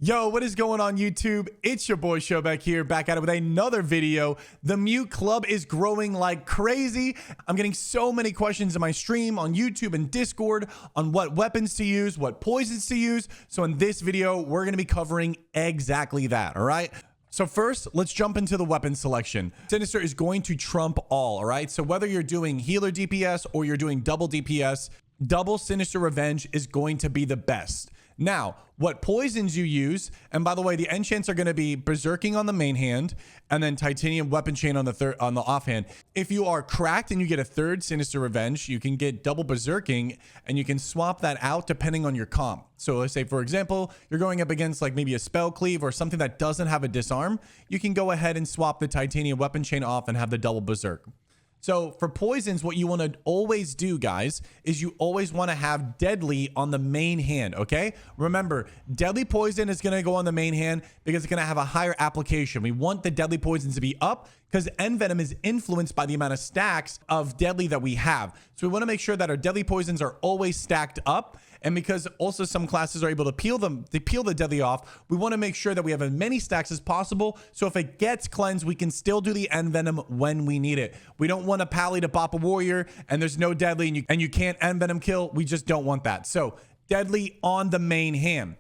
Yo, what is going on YouTube? It's your boy Showback here, back at it with another video. The Mute Club is growing like crazy. I'm getting so many questions in my stream on YouTube and Discord on what weapons to use, what poisons to use. So in this video, we're going to be covering exactly that, all right? So first, let's jump into the weapon selection. Sinister is going to trump all right? So whether you're doing healer DPS or you're doing double DPS, double Sinister Revenge is going to be the best. Now, what poisons you use, and by the way, the enchants are going to be Berserking on the main hand and then Titanium Weapon Chain on the offhand. If you are cracked and you get a third Sinister Revenge, you can get double Berserking and you can swap that out depending on your comp. So let's say, for example, you're going up against like maybe a Spell Cleave or something that doesn't have a disarm. You can go ahead and swap the Titanium Weapon Chain off and have the double Berserk. So for poisons, what you want to always do, guys, is you always want to have deadly on the main hand, okay? Remember, deadly poison is going to go on the main hand because it's going to have a higher application. We want the deadly poisons to be up because Envenom is influenced by the amount of stacks of deadly that we have. So we want to make sure that our deadly poisons are always stacked up. And because also some classes are able to peel the deadly off, we want to make sure that we have as many stacks as possible. So if it gets cleansed, we can still do the Envenom when we need it. We don't want a pally to pop a warrior and there's no deadly and you can't Envenom kill. We just don't want that. So deadly on the main hand.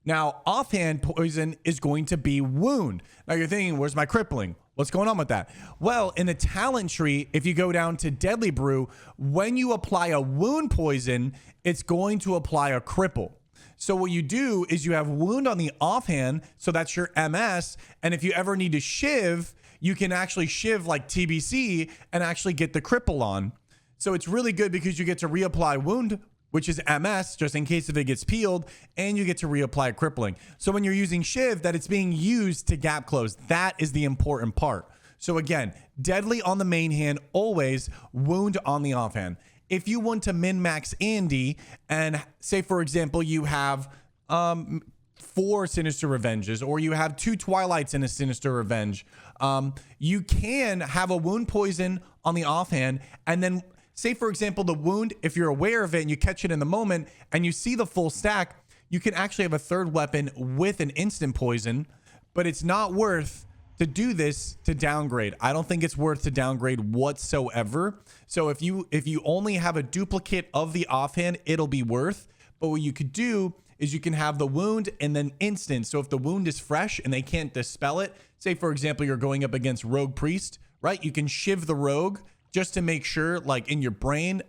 Now, offhand poison is going to be wound. Now you're thinking, where's my crippling? What's going on with that? Well, in the talent tree, if you go down to Deadly Brew, when you apply a wound poison, it's going to apply a cripple. So what you do is you have wound on the offhand, so that's your MS, and if you ever need to shiv, you can actually shiv like TBC and actually get the cripple on. So it's really good because you get to reapply wound, which is MS, just in case if it gets peeled, and you get to reapply crippling. So when you're using Shiv, that it's being used to gap close. That is the important part. So again, deadly on the main hand, always wound on the offhand. If you want to min-max Andy, and say, for example, you have 4 Sinister Revenges, or you have 2 Twilights in a Sinister Revenge, you can have a wound poison on the offhand, and then say, for example, the wound, if you're aware of it and you catch it in the moment and you see the full stack, you can actually have a third weapon with an instant poison, but it's not worth to do this to downgrade. I don't think it's worth to downgrade whatsoever. So if you only have a duplicate of the offhand, it'll be worth. But what you could do is you can have the wound and then instant. So if the wound is fresh and they can't dispel it, say, for example, you're going up against Rogue Priest, right? You can shiv the Rogue, just to make sure, like in your brain,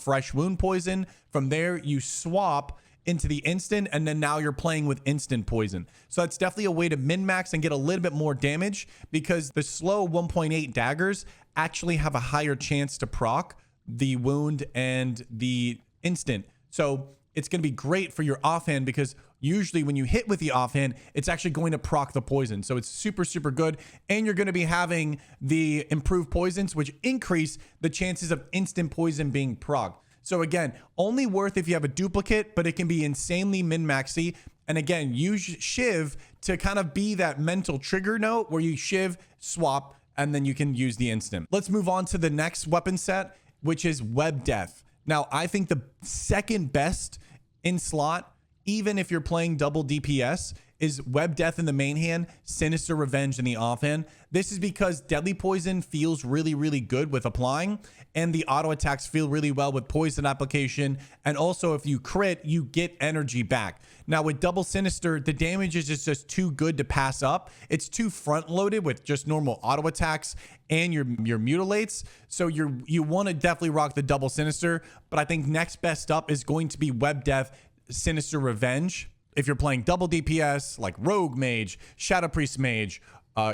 fresh wound poison. From there, you swap into the instant, and then now you're playing with instant poison. So that's definitely a way to min-max and get a little bit more damage because the slow 1.8 daggers actually have a higher chance to proc the wound and the instant. So it's going to be great for your offhand because usually when you hit with the offhand, it's actually going to proc the poison. So it's super, super good. And you're going to be having the improved poisons, which increase the chances of instant poison being proc. So again, only worth if you have a duplicate, but it can be insanely min-maxy. And again, use Shiv to kind of be that mental trigger note where you Shiv, swap, and then you can use the instant. Let's move on to the next weapon set, which is Web Death. Now, I think the second best in slot, even if you're playing double DPS, is Web Death in the main hand, Sinister Revenge in the offhand. This is because Deadly Poison feels really, really good with applying, and the auto attacks feel really well with poison application. And also, if you crit, you get energy back. Now, with double Sinister, the damage is just too good to pass up. It's too front-loaded with just normal auto attacks and your mutilates. So you want to definitely rock the double Sinister, but I think next best up is going to be Web Death, Sinister Revenge. If you're playing double DPS like Rogue Mage, Shadow Priest Mage,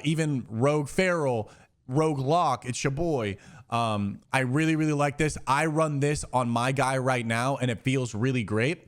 even Rogue Feral, Rogue Lock, it's your boy. I really, really like this. I run this on my guy right now and it feels really great.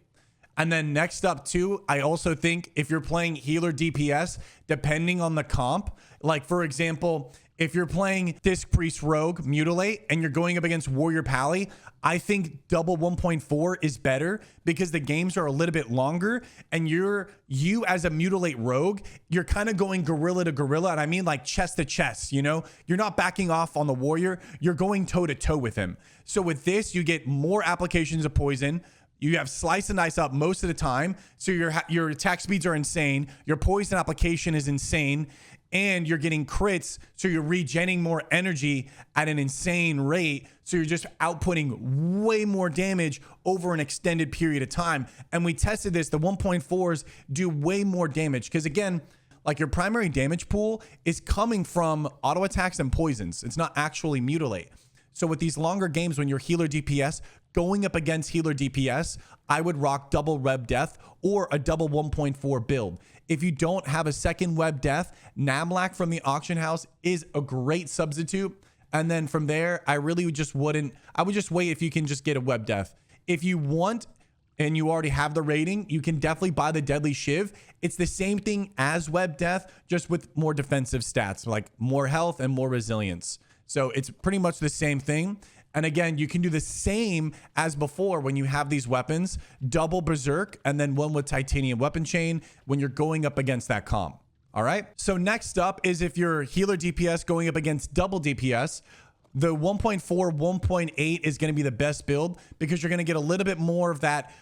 And then next up too, I also think if you're playing healer DPS, depending on the comp, like for example, if you're playing Disc Priest Rogue Mutilate and you're going up against Warrior Pally, I think double 1.4 is better because the games are a little bit longer and you as a Mutilate Rogue, you're kind of going gorilla to gorilla. And I mean like chest to chest, you know, you're not backing off on the warrior. You're going toe to toe with him. So with this, you get more applications of poison, You have slice and dice up most of the time. So your attack speeds are insane. Your poison application is insane. And you're getting crits. So you're regenerating more energy at an insane rate. So you're just outputting way more damage over an extended period of time. And we tested this. The 1.4s do way more damage. Because again, like your primary damage pool is coming from auto attacks and poisons. It's not actually Mutilate. So with these longer games, when you're healer DPS, going up against healer DPS, I would rock double web death or a double 1.4 build. If you don't have a second web death, Namlac from the auction house is a great substitute. And then from there, I really just wouldn't. I would just wait if you can just get a web death. If you want and you already have the rating, you can definitely buy the Deadly Shiv. It's the same thing as web death, just with more defensive stats, like more health and more resilience. So it's pretty much the same thing. And again, you can do the same as before when you have these weapons, double Berserk, and then one with Titanium Weapon Chain when you're going up against that comp. All right. So next up is if you're healer DPS going up against double DPS, the 1.4, 1.8 is going to be the best build because you're going to get a little bit more of that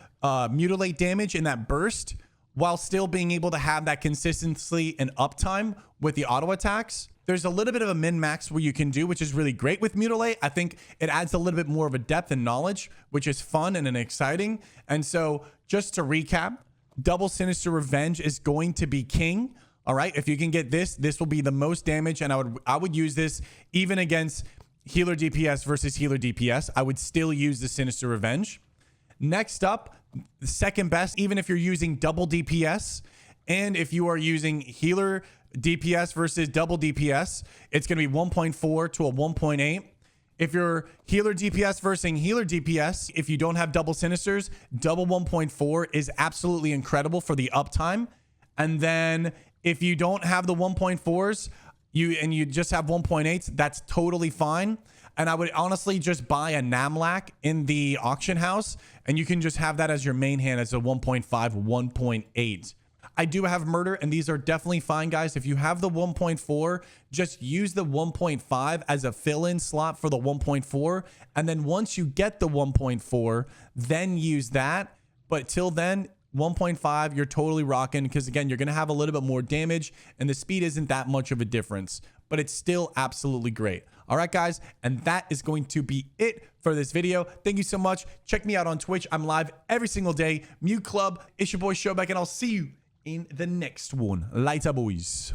mutilate damage in that burst while still being able to have that consistency and uptime with the auto attacks. There's a little bit of a min-max where you can do, which is really great with Mutilate. I think it adds a little bit more of a depth and knowledge, which is fun and exciting. And so just to recap, double Sinister Revenge is going to be king. All right. If you can get this, this will be the most damage. And I would use this even against healer DPS versus healer DPS. I would still use the Sinister Revenge. Next up, the second best, even if you're using double DPS and if you are using healer DPS versus double DPS, it's going to be 1.4 to a 1.8. If you're healer DPS versus healer DPS, if you don't have double Sinisters, double 1.4 is absolutely incredible for the uptime. And then if you don't have the 1.4s, you just have 1.8s, that's totally fine. And I would honestly just buy a Namlac in the auction house, and you can just have that as your main hand as a 1.5, 1.8. I do have murder, and these are definitely fine, guys. If you have the 1.4, just use the 1.5 as a fill-in slot for the 1.4. And then once you get the 1.4, then use that. But till then, 1.5, you're totally rocking because, again, you're going to have a little bit more damage, and the speed isn't that much of a difference. But it's still absolutely great. All right, guys, and that is going to be it for this video. Thank you so much. Check me out on Twitch. I'm live every single day. Mute Club, it's your boy Showback, and I'll see you in the next one. Later, boys.